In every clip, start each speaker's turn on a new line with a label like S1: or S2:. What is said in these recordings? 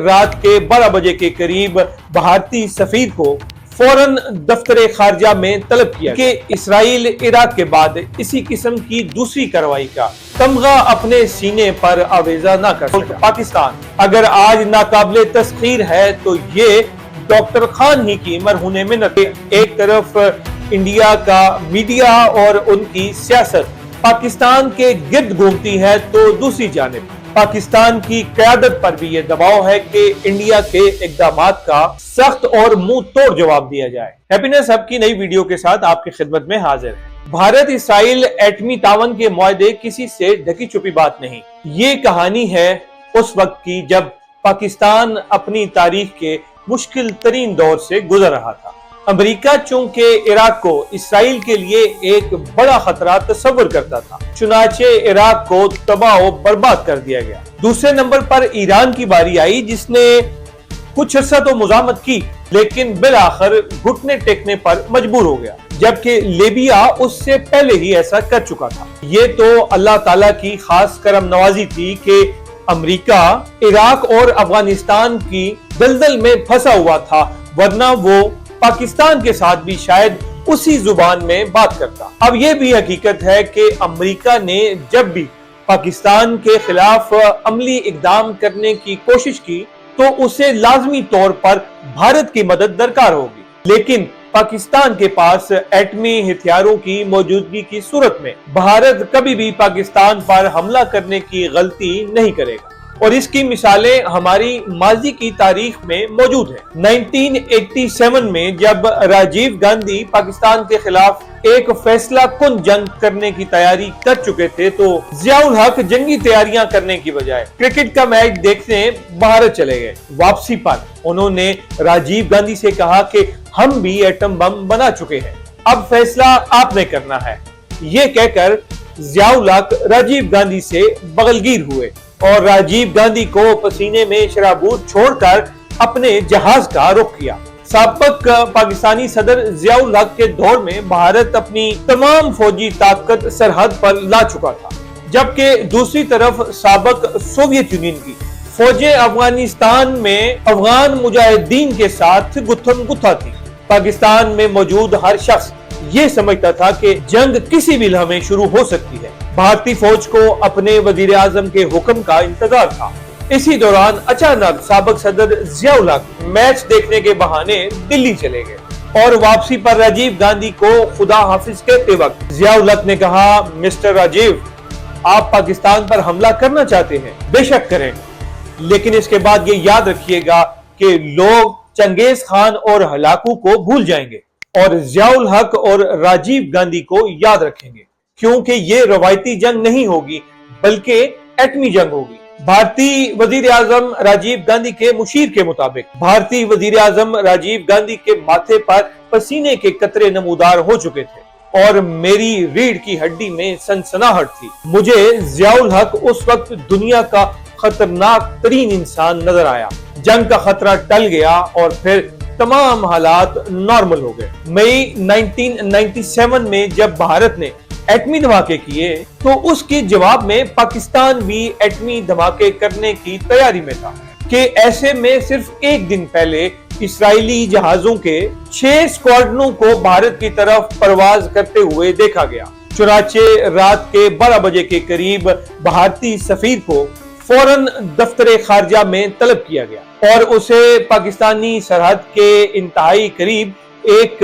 S1: رات کے 12 بجے کے قریب بھارتی سفیر کو فوراً دفتر خارجہ میں طلب کیا کہ اسرائیل عراق کے بعد اسی قسم کی دوسری کارروائی کا تمغہ اپنے سینے پر آویزہ نہ کر سکا۔ پاکستان اگر آج ناقابل تسخیر ہے تو یہ ڈاکٹر خان ہی کی مرہون منت۔ ایک طرف انڈیا کا میڈیا اور ان کی سیاست پاکستان کے گرد گھومتی ہے تو دوسری جانب پاکستان کی قیادت پر بھی یہ دباؤ ہے کہ انڈیا کے اقدامات کا سخت اور منہ توڑ جواب دیا جائے۔ ہیپینس ہب کی نئی ویڈیو کے ساتھ آپ کی خدمت میں حاضر ہے۔ بھارت اسرائیل ایٹمی تعاون کے معاہدے کسی سے ڈھکی چھپی بات نہیں۔ یہ کہانی ہے اس وقت کی جب پاکستان اپنی تاریخ کے مشکل ترین دور سے گزر رہا تھا۔ امریکہ چونکہ عراق کو اسرائیل کے لیے ایک بڑا خطرہ تصور کرتا تھا، چنانچہ عراق کو تباہ و برباد کر دیا گیا۔ دوسرے نمبر پر ایران کی باری آئی، جس نے کچھ عرصہ تو مزاحمت کی لیکن بالآخر گھٹنے ٹیکنے پر مجبور ہو گیا، جبکہ لیبیا اس سے پہلے ہی ایسا کر چکا تھا۔ یہ تو اللہ تعالیٰ کی خاص کرم نوازی تھی کہ امریکہ عراق اور افغانستان کی دلدل میں پھنسا ہوا تھا، ورنہ وہ پاکستان کے ساتھ بھی شاید اسی زبان میں بات کرتا۔ اب یہ بھی حقیقت ہے کہ امریکہ نے جب بھی پاکستان کے خلاف عملی اقدام کرنے کی کوشش کی تو اسے لازمی طور پر بھارت کی مدد درکار ہوگی، لیکن پاکستان کے پاس ایٹمی ہتھیاروں کی موجودگی کی صورت میں بھارت کبھی بھی پاکستان پر حملہ کرنے کی غلطی نہیں کرے گا، اور اس کی مثالیں ہماری ماضی کی تاریخ میں موجود ہیں۔ 1987 میں جب راجیو گاندھی پاکستان کے خلاف ایک فیصلہ کن جنگ کرنے کی تیاری کر چکے تھے تو ضیاء الحق جنگی تیاریاں کرنے کی بجائے کرکٹ کا میچ دیکھنے بھارت چلے گئے۔ واپسی پر انہوں نے راجیو گاندھی سے کہا کہ ہم بھی ایٹم بم بنا چکے ہیں، اب فیصلہ آپ نے کرنا ہے۔ یہ کہہ کر ضیاء الحق راجیو گاندھی سے بغلگیر ہوئے اور راجیو گاندھی کو پسینے میں شرابور چھوڑ کر اپنے جہاز کا رخ کیا۔ سابق پاکستانی صدر ضیاء الحق کے دور میں بھارت اپنی تمام فوجی طاقت سرحد پر لا چکا تھا، جبکہ دوسری طرف سابق سوویت یونین کی فوجیں افغانستان میں افغان مجاہدین کے ساتھ گتھم گتھا تھی۔ پاکستان میں موجود ہر شخص یہ سمجھتا تھا کہ جنگ کسی بھی لمحے شروع ہو سکتی ہے۔ بھارتی فوج کو اپنے وزیر اعظم کے حکم کا انتظار تھا۔ اسی دوران اچانک سابق صدر ضیاء الحق میچ دیکھنے کے بہانے دلی چلے گئے اور واپسی پر راجیو گاندھی کو خدا حافظ کہتے وقت ضیاء الحق نے کہا، مسٹر راجیو، آپ پاکستان پر حملہ کرنا چاہتے ہیں، بے شک کریں، لیکن اس کے بعد یہ یاد رکھیے گا کہ لوگ چنگیز خان اور ہلاکو کو بھول جائیں گے اور ضیاء الحق اور راجیو گاندھی کو یاد رکھیں گے، کیونکہ یہ روایتی جنگ نہیں ہوگی بلکہ ایٹمی جنگ ہوگی۔ بھارتی وزیر اعظم راجیو گاندھی کے مشیر کے مطابق بھارتی وزیر اعظم راجیو گاندھی کے ماتھے پر پسینے کے قطرے نمودار ہو چکے تھے اور میری ریڑھ کی ہڈی میں سنسناہٹ تھی۔ مجھے ضیاء الحق اس وقت دنیا کا خطرناک ترین انسان نظر آیا۔ جنگ کا خطرہ ٹل گیا اور پھر تمام حالات نارمل ہو گئے۔ مئی 1997 میں جب بھارت نے ایٹمی دھماکے کیے تو اس کے جواب میں پاکستان بھی ایٹمی دھماکے کرنے کی تیاری میں تھا کہ ایسے میں صرف ایک دن پہلے اسرائیلی جہازوں کے 6 اسکواڈرنوں کو بھارت کی طرف پرواز کرتے ہوئے دیکھا گیا۔ چنانچہ رات کے 12 بجے کے قریب بھارتی سفیر کو فوراً دفتر خارجہ میں طلب کیا گیا اور اسے پاکستانی سرحد کے انتہائی قریب ایک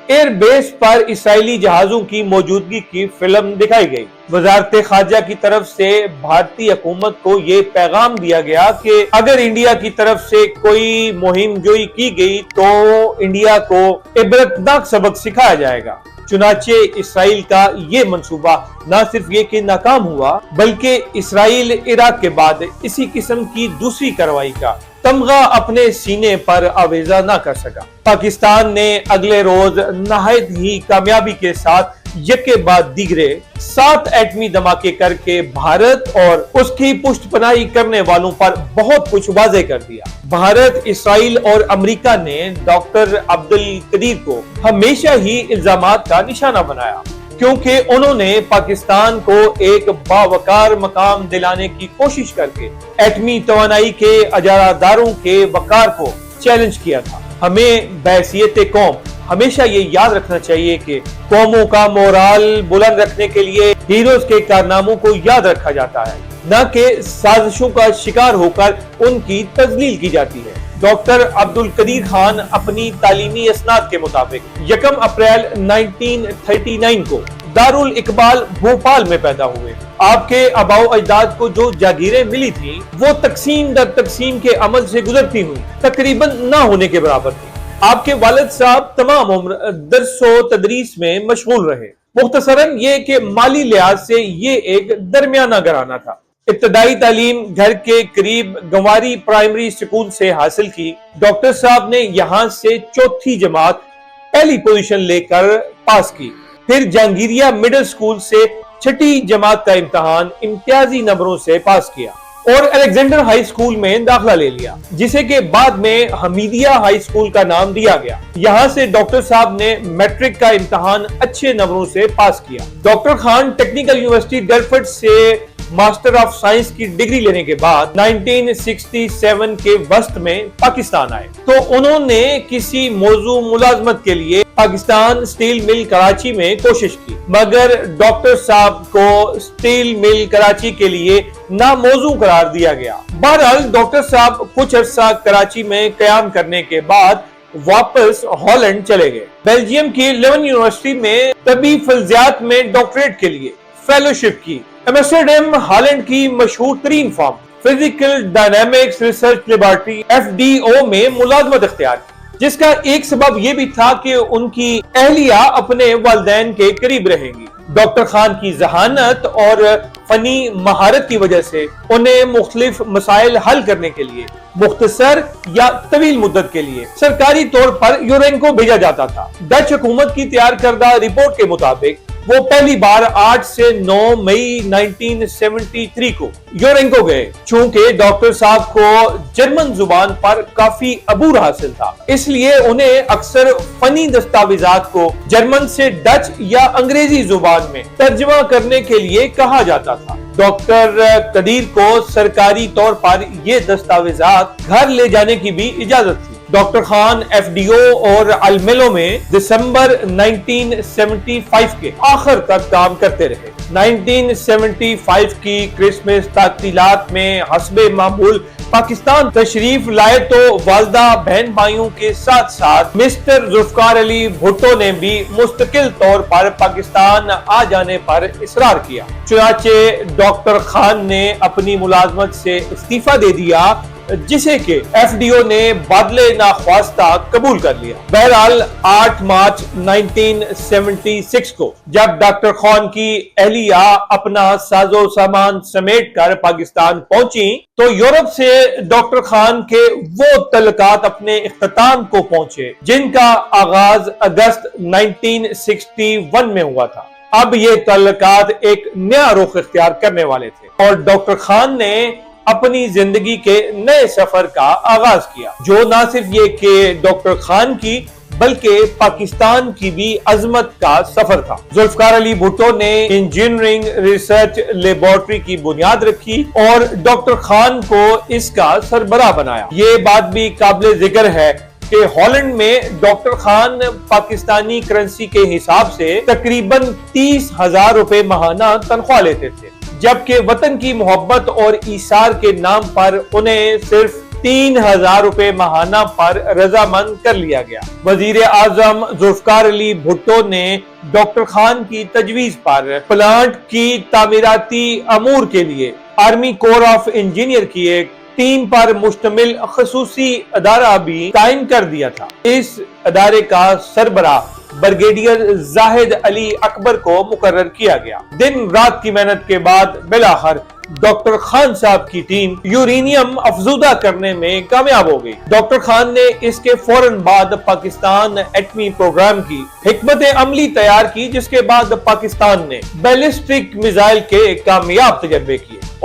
S1: ایئر بیس پر اسرائیلی جہازوں کی موجودگی کی فلم دکھائی گئی۔ وزارت خارجہ کی طرف سے بھارتی حکومت کو یہ پیغام دیا گیا کہ اگر انڈیا کی طرف سے کوئی مہم جوئی کی گئی تو انڈیا کو عبرتناک سبق سکھایا جائے گا۔ چنانچہ اسرائیل کا یہ منصوبہ نہ صرف یہ کہ ناکام ہوا بلکہ اسرائیل عراق کے بعد اسی قسم کی دوسری کارروائی کا تمغہ اپنے سینے پر آویزہ نہ کر سکا۔ پاکستان نے اگلے روز نہایت ہی کامیابی کے ساتھ یکے بعد دیگرے 7 ایٹمی دھماکے کر کے بھارت اور اس کی پشت پناہی کرنے والوں پر بہت کچھ واضح کر دیا۔ بھارت، اسرائیل اور امریکہ نے ڈاکٹر عبد القدیر کو ہمیشہ ہی الزامات کا نشانہ بنایا، کیونکہ انہوں نے پاکستان کو ایک باوقار مقام دلانے کی کوشش کر کے ایٹمی توانائی کے اجارہ داروں کے وقار کو چیلنج کیا تھا۔ ہمیں بحیثیت قوم ہمیشہ یہ یاد رکھنا چاہیے کہ قوموں کا مورال بلند رکھنے کے لیے ہیروز کے کارناموں کو یاد رکھا جاتا ہے، نہ کہ سازشوں کا شکار ہو کر ان کی تذلیل کی جاتی ہے۔ ڈاکٹر عبدالقدیر خان اپنی تعلیمی اسناد کے مطابق 1 اپریل 1939 کو دارالاقبال بھوپال میں پیدا ہوئے۔ آپ کے آباء و اجداد کو جو جاگیریں ملی تھیں وہ تقسیم در تقسیم کے عمل سے گزرتی ہوئی تقریباً نہ ہونے کے برابر تھی۔ آپ کے والد صاحب تمام عمر درس و تدریس میں مشغول رہے۔ مختصراً یہ کہ مالی لحاظ سے یہ ایک درمیانہ گھرانہ تھا۔ ابتدائی تعلیم گھر کے قریب گنواری پرائمری اسکول سے حاصل کی۔ ڈاکٹر صاحب نے یہاں سے 4تھی جماعت پہلی پوزیشن لے کر پاس کی، پھر جہانگیریا مڈل اسکول سے 6ٹھی جماعت کا امتحان امتیازی نمبروں سے پاس کیا اور الیگزینڈر ہائی اسکول میں داخلہ لے لیا، جسے کہ بعد میں حمیدیہ ہائی اسکول کا نام دیا گیا۔ یہاں سے ڈاکٹر صاحب نے میٹرک کا امتحان اچھے نمبروں سے پاس کیا۔ Doctor Khan technical university drift سے ماسٹر آف سائنس کی ڈگری لینے کے بعد 1967 کے وسط میں پاکستان آئے تو انہوں نے کسی موضوع ملازمت کے لیے پاکستان سٹیل مل کراچی میں کوشش کی، مگر ڈاکٹر صاحب کو سٹیل مل کراچی کے لیے ناموزوں قرار دیا گیا۔ بہرحال ڈاکٹر صاحب کچھ عرصہ کراچی میں قیام کرنے کے بعد واپس ہالینڈ چلے گئے۔ بیلجیم کی لیون یونیورسٹی میں طبی فلزیات میں ڈاکٹریٹ کے لیے فیلوشپ کی۔ ایمسٹرڈیم ہالینڈ کی مشہور ترین firm physical dynamics research laboratory FDO میں ملازمت اختیار کی، جس کا ایک سبب یہ بھی تھا کہ ان کی اہلیہ اپنے والدین کے قریب رہیں گی۔ ڈاکٹر خان کی ذہانت اور فنی مہارت کی وجہ سے انہیں مختلف مسائل حل کرنے کے لیے مختصر یا طویل مدت کے لیے سرکاری طور پر یورینکو بھیجا جاتا تھا۔ ڈچ حکومت کی تیار کردہ رپورٹ کے مطابق وہ پہلی بار 8 سے 9 مئی 1973 کو یورینکو گئے۔ چونکہ ڈاکٹر صاحب کو جرمن زبان پر کافی عبور حاصل تھا، اس لیے انہیں اکثر فنی دستاویزات کو جرمن سے ڈچ یا انگریزی زبان میں ترجمہ کرنے کے لیے کہا جاتا تھا۔ ڈاکٹر قدیر کو سرکاری طور پر یہ دستاویزات گھر لے جانے کی بھی اجازت تھی۔ ڈاکٹر خان FDO اور المیلو میں دسمبر 1975 کے آخر تک کام کرتے رہے۔ 1975 کی کرسمس تعطیلات میں حسب معمول پاکستان تشریف لائے تو والدہ بہن بھائیوں کے ساتھ ساتھ مسٹر ذوالفقار علی بھٹو نے بھی مستقل طور پر پاکستان آ جانے پر اصرار کیا۔ چنانچہ ڈاکٹر خان نے اپنی ملازمت سے استعفیٰ دے دیا، جسے کہ FDO نے بادل ناخواستہ قبول کر لیا۔ بہرحال 8 مارچ 1976 کو جب ڈاکٹر خان کی اہلیہ اپنا ساز و سامان سمیٹ کر پاکستان پہنچی تو یورپ سے ڈاکٹر خان کے وہ تعلقات اپنے اختتام کو پہنچے جن کا آغاز اگست 1961 میں ہوا تھا۔ اب یہ تعلقات ایک نیا رخ اختیار کرنے والے تھے اور ڈاکٹر خان نے اپنی زندگی کے نئے سفر کا آغاز کیا، جو نہ صرف یہ کہ ڈاکٹر خان کی بلکہ پاکستان کی بھی عظمت کا سفر تھا۔ ذوالفقار علی بھٹو نے انجینئرنگ ریسرچ لیبارٹری کی بنیاد رکھی اور ڈاکٹر خان کو اس کا سربراہ بنایا۔ یہ بات بھی قابل ذکر ہے کہ ہالینڈ میں ڈاکٹر خان پاکستانی کرنسی کے حساب سے تقریباً 30,000 روپے ماہانہ تنخواہ لیتے تھے، جبکہ وطن کی محبت اور ایثار کے نام پر انہیں صرف 3,000 روپے ماہانہ پر رضامند کر لیا گیا۔ وزیر اعظم ذوالفقار علی بھٹو نے ڈاکٹر خان کی تجویز پر پلانٹ کی تعمیراتی امور کے لیے آرمی کور آف انجینئر کی ایک 3 پر مشتمل خصوصی ادارہ بھی قائم کر دیا تھا۔ اس ادارے کا سربراہ بریگیڈیئر زاہد علی اکبر کو مقرر کیا گیا۔ دن رات کی محنت کے بعد بالآخر ڈاکٹر خان صاحب کی ٹیم یورینیم افزودہ کرنے میں کامیاب ہو گئی۔ ڈاکٹر خان نے اس کے فوراً بعد پاکستان ایٹمی پروگرام کی حکمت عملی تیار کی، جس کے بعد پاکستان نے بیلسٹک میزائل کے کامیاب تجربے کیے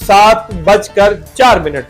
S1: 7:04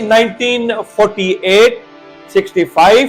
S1: 1948, 65